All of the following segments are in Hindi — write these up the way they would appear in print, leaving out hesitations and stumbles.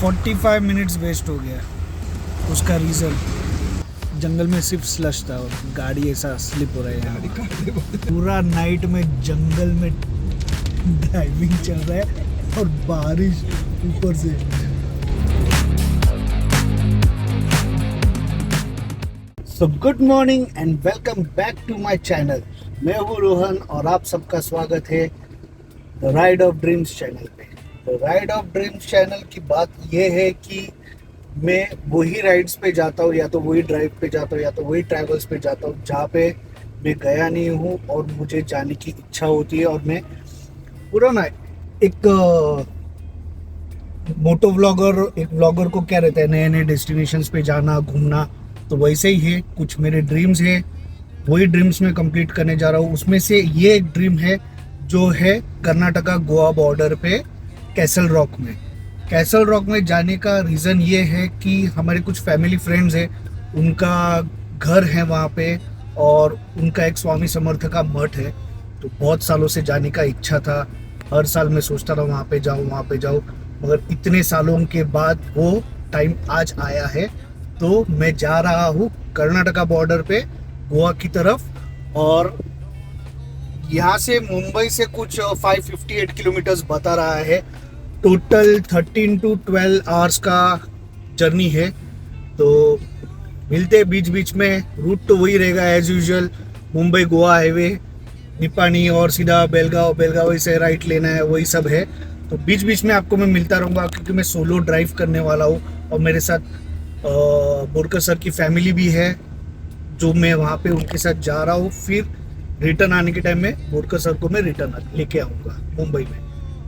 45 मिनट्स वेस्ट हो गया। उसका रीज़न जंगल में सिर्फ स्लश था और गाड़ी ऐसा स्लिप हो रहा है यहाँ। पूरा नाइट में जंगल में ड्राइविंग चल रहा है और बारिश ऊपर से। So good morning and welcome back to my channel. मैं हूँ रोहन और आप सबका स्वागत है the ride of dreams channel पे। तो राइड ऑफ ड्रीम्स चैनल की बात यह है कि मैं वही राइड्स पे जाता हूँ, या तो वही ड्राइव पे जाता हूँ, या तो वही ट्रैवल्स पे जाता हूँ जहाँ पे मैं गया नहीं हूँ और मुझे जाने की इच्छा होती है। और मैं पूरा ना एक मोटो व्लॉगर, एक व्लॉगर को क्या रहता है, नए नए डेस्टिनेशंस पे जाना, घूमना। तो वैसे ही है, कुछ मेरे ड्रीम्स है, वही ड्रीम्स मैं कंप्लीट करने जा रहा हूँ। उसमें से ये एक ड्रीम है जो है कर्नाटका गोवा बॉर्डर पे कैसल रॉक में। कैसल रॉक में जाने का रीज़न ये है कि हमारे कुछ फैमिली फ्रेंड्स हैं, उनका घर है वहाँ पे और उनका एक स्वामी समर्थ का मठ है। तो बहुत सालों से जाने का इच्छा था, हर साल मैं सोचता था वहाँ पे जाऊँ वहाँ पे जाऊँ, मगर इतने सालों के बाद वो टाइम आज आया है। तो मैं जा रहा हूँ कर्नाटका बॉर्डर पे गोवा की तरफ, और यहाँ से मुंबई से कुछ 558 किलोमीटर्स बता रहा है। टोटल 13 to 12 आवर्स का जर्नी है। तो मिलते बीच बीच में, रूट तो वही रहेगा as usual, Mumbai Goa highway, Nipani और सीधा बेलगावी से राइट लेना है, वही सब है। तो बीच बीच में आपको मैं मिलता रहूँगा क्योंकि मैं सोलो ड्राइव करने वाला हूँ और मेरे साथ बोरकर सर की फैमिली भी है जो मैं वहाँ पे उनके साथ जा रहा हूँ। फिर रिटर्न आने के टाइम में बोरकर सर को मैं रिटर्न लेके आऊँगा मुंबई में।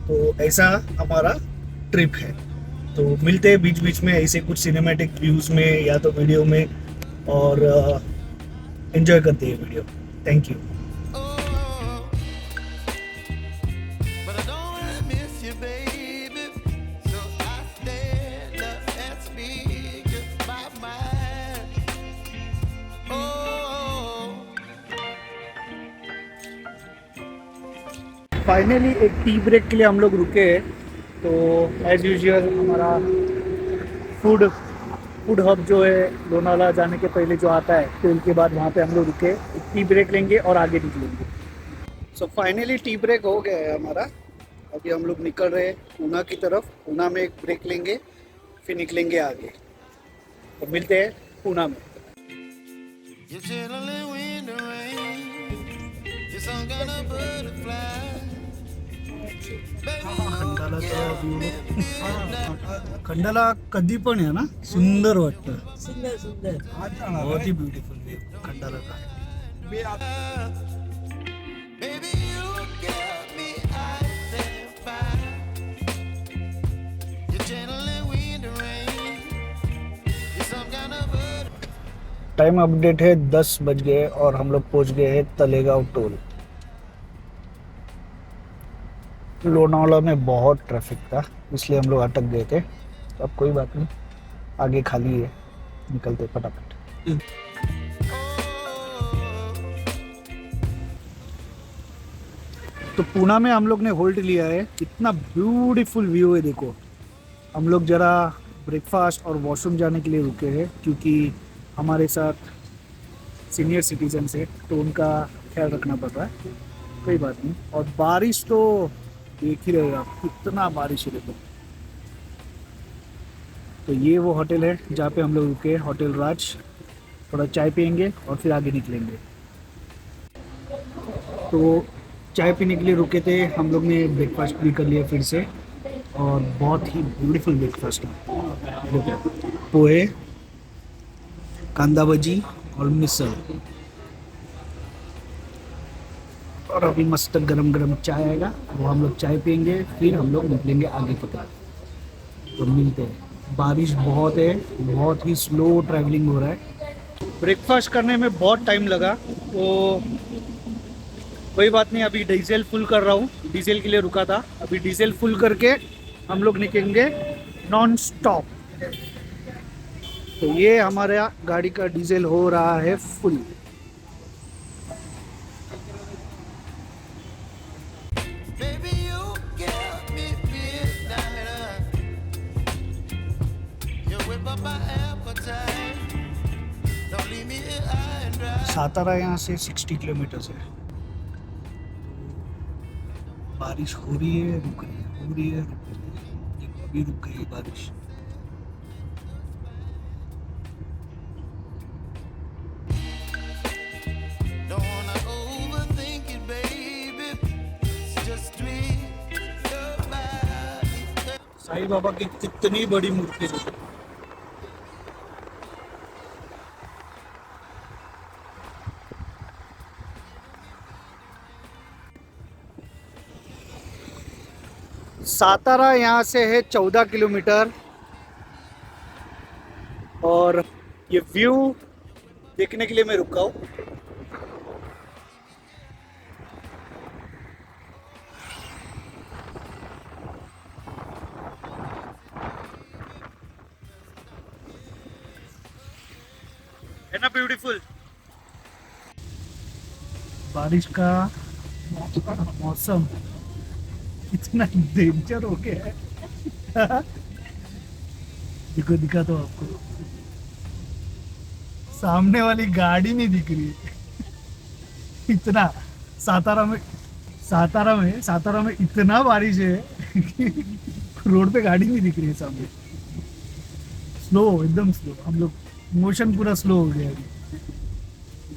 तो ऐसा हमारा ट्रिप है। तो मिलते हैं बीच बीच में ऐसे कुछ सिनेमैटिक व्यूज़ में या तो वीडियो में, और एंजॉय करते हैं वीडियो। Thank you. फाइनली एक टी ब्रेक के लिए हम लोग रुके हैं। तो एज यूजुअल हमारा फूड हब जो है लोनावाला जाने के पहले जो आता है, फिर के बाद वहाँ पे हम लोग रुके, एक टी ब्रेक लेंगे और आगे निकलेंगे। सो फाइनली टी ब्रेक हो गया है हमारा। अभी हम लोग निकल रहे हैं ऊना की तरफ। ऊना में एक ब्रेक लेंगे, फिर निकलेंगे आगे। तो मिलते हैं ऊना में। खंडाला कधी पण आहे ना, सुंदर वाटतं, सुंदर बहुत ही ब्यूटीफुल व्यू खंडाला का। टाइम अपडेट है 10 बज गए और हम लोग पहुंच गए हैं तलेगांव टोल। लोनावाला में बहुत ट्रैफिक था, इसलिए हम लोग अटक गए थे। तो अब कोई बात नहीं, आगे खाली है, निकलते फटाफट। तो पूना में हम लोग ने होल्ड लिया है। इतना ब्यूटीफुल व्यू है, देखो। हम लोग जरा ब्रेकफास्ट और वॉशरूम जाने के लिए रुके हैं क्योंकि हमारे साथ सीनियर सिटीजन है तो उनका ख्याल रखना पड़ रहा है। कोई बात नहीं। और बारिश तो देख ही रहे आप, कितना बारिश है देखो। तो ये वो होटल है जहाँ पे हम लोग रुके, होटल राज। थोड़ा चाय पियेंगे और फिर आगे निकलेंगे। तो चाय पीने के लिए रुके थे, हम लोग ने ब्रेकफास्ट भी कर लिया फिर से, और बहुत ही ब्यूटीफुल ब्रेकफास्ट है। पोहे, कांदा भजी और मिसल, और अभी मस्त गरम गरम चाय आएगा, वो हम लोग चाय पियेंगे, फिर हम लोग निकलेंगे आगे की तरफ। तो मिलते हैं। बारिश बहुत है, बहुत ही स्लो ट्रैवलिंग हो रहा है। ब्रेकफास्ट करने में बहुत टाइम लगा, तो कोई बात नहीं। अभी डीजल फुल कर रहा हूँ, डीजल के लिए रुका था। अभी डीजल फुल करके हम लोग निकलेंगे नॉन स्टॉप। तो ये हमारे गाड़ी का डीजल हो रहा है फुल। सातारा यहाँ से 60 किलोमीटर है। बारिश हो रही है, रुक रही है, हो रही है, रुक रही है। देखो अभी रुक गई बारिश। साईं बाबा की कितनी बड़ी मूर्ति है। सातारा यहाँ से है 14 किलोमीटर और ये व्यू देखने के लिए मैं रुका हूँ। है ना ब्यूटीफुल। बारिश का मौसम कितना डेंजर हो गया है। देखो दिखा तो आपको, सामने वाली गाड़ी नहीं दिख रही है। इतना सातारा में इतना बारिश है कि रोड पे गाड़ी नहीं दिख रही है सामने। स्लो, एकदम स्लो। हम लोग मोशन पूरा स्लो हो गया अभी।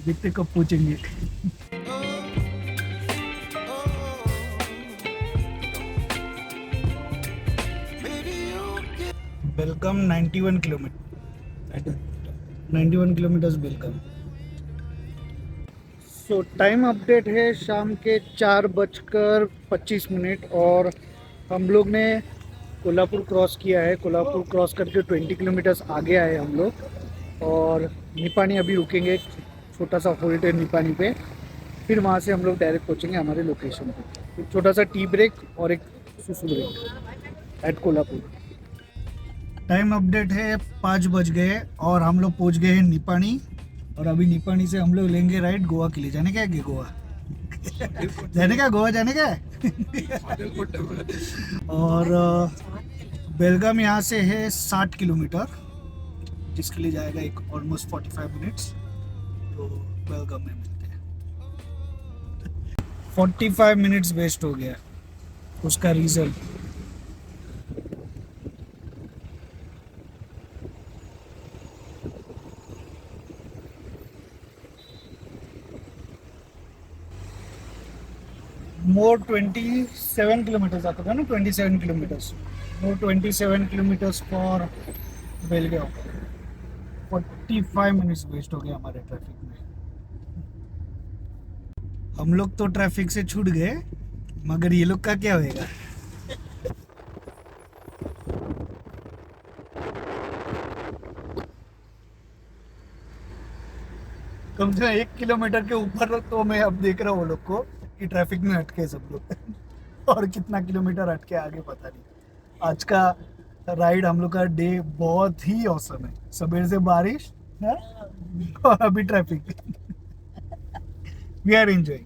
देखते कब पहुंचेंगे। Welcome 91 kilometre, 91 kilometres welcome. सो टाइम अपडेट है शाम के 4:25 और हम लोग ने कोल्हापुर क्रॉस किया है। कोल्हापुर क्रॉस करके 20 किलोमीटर्स आगे आए हम लोग और निपानी अभी रुकेंगे। छोटा सा होल्ट है निपानी पे, फिर वहाँ से हम लोग डायरेक्ट पहुँचेंगे हमारे लोकेशन पे। एक छोटा सा टी ब्रेक और एक सुसु break at Kolhapur. Time update है 5 बज गए और हम लोग पहुँच गए हैं निपानी और अभी निपानी से हम लोग लेंगे राइड गोवा के लिए। जाने का है गोवा? जाने का गोवा जाने का है। और बेलगाम यहाँ से है 60 किलोमीटर, जिसके लिए जाएगा एक ऑलमोस्ट 45 मिनट्स। तो बेलगाम में मिलते हैं। 45 मिनट्स वेस्ट हो गया। उसका रीज़न मोर 27 किलोमीटर्स आता था ना, 27 kilometers. More 27 kilometers for Belgaum. 45 minutes waste हो गए हमारे ट्रैफिक में। हम लोग तो ट्रैफिक से छूट गए, मगर ये लोग का क्या होएगा। कम से कम 1 किलोमीटर के ऊपर तो मैं अब देख रहा हूँ वो लोग को कि ट्रैफिक में अटके सब लोग। और कितना किलोमीटर अटके आगे पता नहीं। आज का राइड हम लोग का डे बहुत ही औसम है। सवेर से बारिश है और अभी ट्रैफिक। We are enjoying.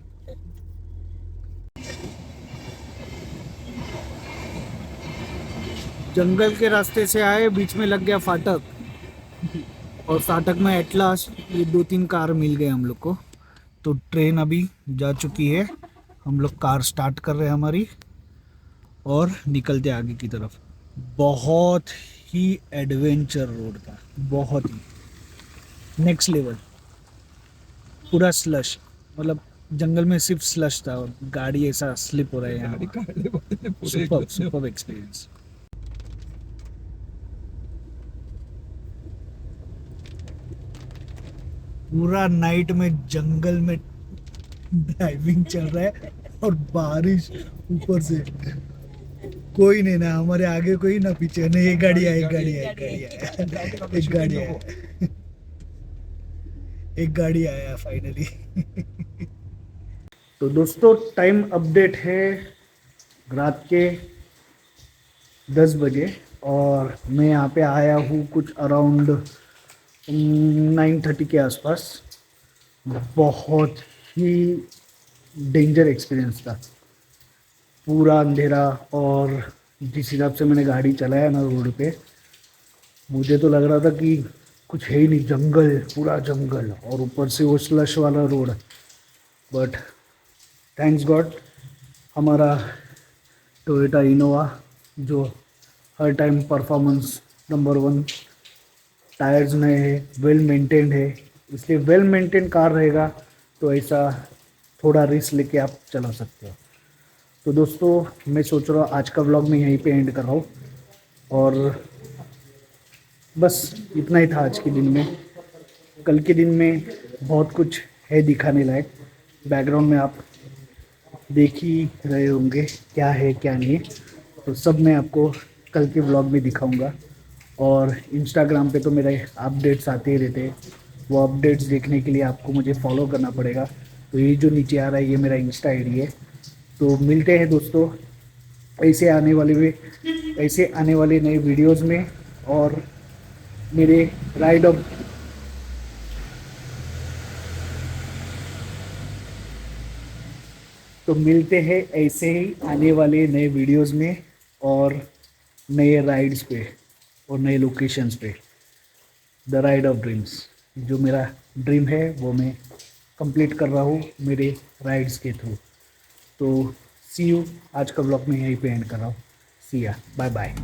जंगल के रास्ते से आए, बीच में लग गया फाटक और फाटक में एट लास्ट ये 2-3 कार मिल गए हम लोग को। तो ट्रेन अभी जा चुकी है। हम लोग कार स्टार्ट कर रहे हैं हमारी और निकलते आगे की तरफ। बहुत ही एडवेंचर रोड था, बहुत ही नेक्स्ट लेवल। पूरा स्लश, मतलब जंगल में सिर्फ स्लश था और गाड़ी ऐसा स्लिप हो रहा है यहाँ। Super experience. पूरा नाइट में जंगल में ड्राइविंग चल रहा है और बारिश ऊपर से। कोई नहीं ना हमारे आगे, कोई ना पीछे। नहीं, एक गाड़ी आया, एक गाड़ी आया फाइनली। तो दोस्तों टाइम अपडेट है रात के 10 बजे और मैं यहाँ पे आया हूँ कुछ अराउंड 9:30 के आसपास। बहुत ही डेंजर एक्सपीरियंस था। पूरा अंधेरा और जिस हिसाब से मैंने गाड़ी चलाया ना रोड पे, मुझे तो लग रहा था कि कुछ है ही नहीं, जंगल, पूरा जंगल, और ऊपर से वो स्लश वाला रोड। बट थैंक्स गॉड हमारा टोयोटा इनोवा जो हर टाइम परफॉर्मेंस नंबर 1, टायर्स नए हैं, वेल मेंटेन्ड है। इसलिए वेल मेंटेन कार रहेगा तो ऐसा थोड़ा रिस्क लेके आप चला सकते हो। तो दोस्तों मैं सोच रहा हूँ आज का व्लॉग मैं यहीं पे एंड कर रहा हूँ, और बस इतना ही था आज के दिन में। कल के दिन में बहुत कुछ है दिखाने लायक, बैकग्राउंड में आप देख ही रहे होंगे क्या है क्या नहीं है, तो सब मैं आपको कल के व्लॉग में दिखाऊंगा। और इंस्टाग्राम पे तो मेरे अपडेट्स आते ही रहते हैं, वो अपडेट्स देखने के लिए आपको मुझे फॉलो करना पड़ेगा। तो ये जो नीचे आ रहा है ये मेरा इंस्टा आईडी है। तो मिलते हैं दोस्तों ऐसे आने वाले नए वीडियोस में, और मेरे राइड ऑफ तो मिलते हैं ऐसे ही आने वाले नए वीडियोस में, और नए राइड्स पे और नए लोकेशंस पे। द राइड ऑफ ड्रीम्स, जो मेरा ड्रीम है वो मैं कंप्लीट कर रहा हूँ मेरे राइड्स के थ्रू। तो सी यू, आज का ब्लॉग में यहीं पे एंड कर रहा हूँ। सी या, बाय बाय।